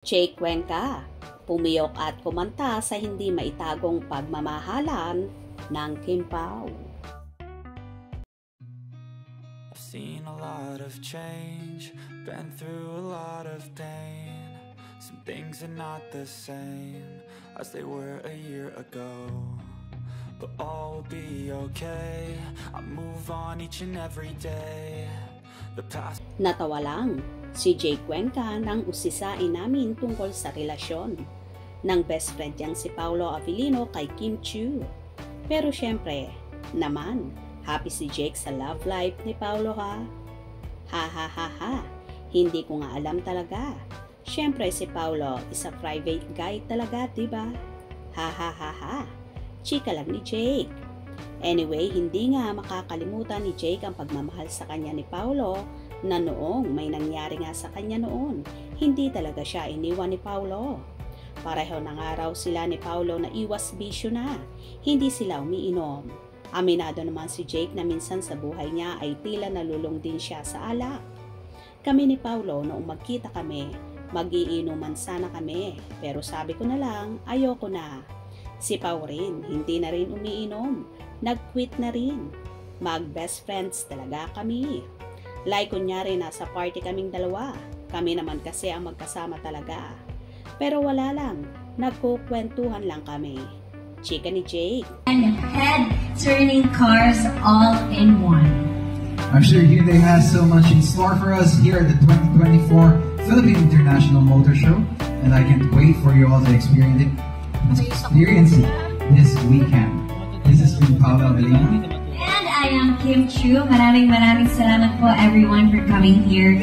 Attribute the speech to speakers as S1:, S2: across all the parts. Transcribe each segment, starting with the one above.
S1: Jake Cuenca, pumiyok at kumanta sa hindi maitagong pagmamahalan ng Kim Pao.
S2: I've seen a lot of change, been through a lot of pain. Some things are not the same as they were a year ago, but all will be okay. I move on each and every day. The past.
S1: Natawa lang si Jake Cuenca nang usisain namin tungkol sa relasyon ng best friend niyang si Paolo Avellino kay Kim Chiu. Pero syempre naman, happy si Jake sa love life ni Paolo ha. Ha ha ha ha, hindi ko nga alam talaga. Syempre si Paolo is a private guy talaga, diba? Ha ha ha ha, chika lang ni Jake. Anyway, hindi nga makakalimutan ni Jake ang pagmamahal sa kanya ni Paolo na noong may nangyari nga sa kanya noon, hindi talaga siya iniwan ni Paolo. Pareho na nga raw sila ni Paolo na iwas bisyo na, hindi sila umiinom. Aminado naman si Jake na minsan sa buhay niya ay tila nalulung din siya sa alak. Kami ni Paolo noong magkita kami, mag-iinuman sana kami, pero sabi ko na lang, ayoko na. Si Pao rin, hindi na rin umiinom, nag-quit na rin. Mag-best friends talaga kami. Like kunyari nasa party kaming dalawa, kami naman kasi ang magkasama talaga. Pero wala lang, nagkukwentuhan lang kami. Chika ni Jake.
S3: And head-turning cars all in one.
S4: I'm sure Hyundai has so much in store for us here at the 2024 Philippine International Motor Show, and I can't wait for you all to experience it this weekend. This is from Paolo Avellino.
S3: And I am Kim Chiu. Maraming salamat po everyone for coming here.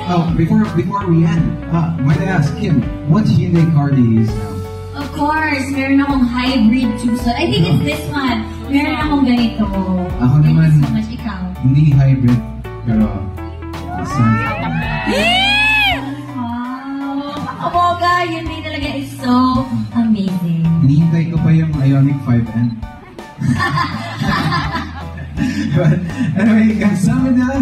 S4: Oh, before we end, might I ask Kim, what Hyundai car do you use now?
S3: Of course, meron akong hybrid Tucson. I think it's this one. Meron akong ganito.
S4: Ako
S3: Thank
S4: naman,
S3: you so much, ikaw.
S4: hindi hybrid, pero this one.
S3: Aboga, yun din talaga is so amazing.
S4: Hinihintay ko pa yung Ioniq 5N. But anyway, kamsahamnida!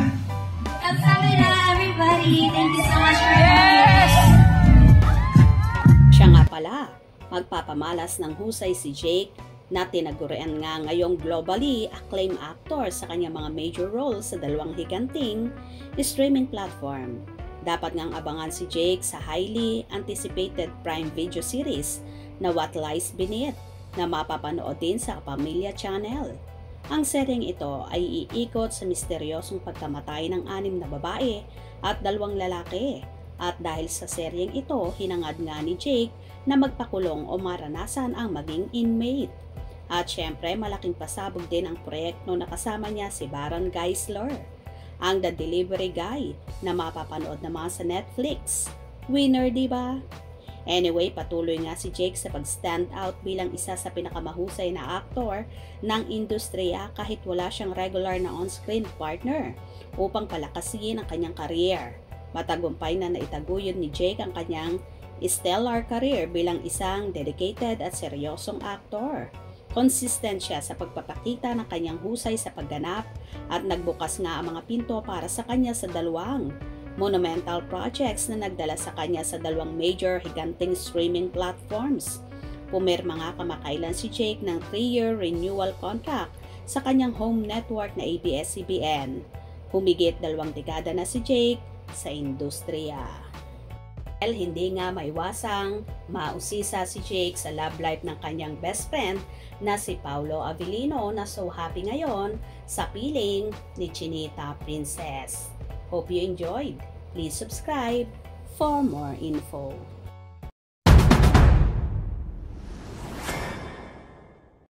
S3: Kamsahamnida, everybody! Thank you so much for this!
S1: Siya nga pala, magpapamalas ng husay si Jake na tinagurian nga ngayong globally acclaimed actor sa kanyang mga major roles sa dalawang higanting streaming platform. Dapat ngang abangan si Jake sa highly anticipated Prime Video series na What Lies Beneath na mapapanood din sa Pamilya Channel. Ang seryeng ito ay iikot sa misteryosong pagkamatay ng 6 na babae at 2 lalaki. At dahil sa seryeng ito, hinangad nga ni Jake na magpakulong o maranasan ang maging inmate. At syempre, malaking pasabog din ang proyekto na kasama niya si Baron Geisler, ang The Delivery Guy na mapapanood naman sa Netflix. Winner, diba? Anyway, patuloy nga si Jake sa pag-stand out bilang isa sa pinakamahusay na aktor ng industriya kahit wala siyang regular na on-screen partner upang palakasin ang kanyang career. Matagumpay na naitaguyod ni Jake ang kanyang stellar career bilang isang dedicated at seryosong aktor. Consistent siya sa pagpapakita ng kanyang husay sa pagganap at nagbukas nga ang mga pinto para sa kanya sa 2 monumental projects na nagdala sa kanya sa 2 major higanting streaming platforms. Pumirma nga kamakailan si Jake ng 3-year renewal contract sa kanyang home network na ABS-CBN. Humigit 2 dekada na si Jake sa industriya. Hindi nga maiwasang mausisa si Jake sa love life ng kanyang best friend na si Paolo Avellino na so happy ngayon sa piling ni Chinita Princess. Hope you enjoyed. Please subscribe for more info.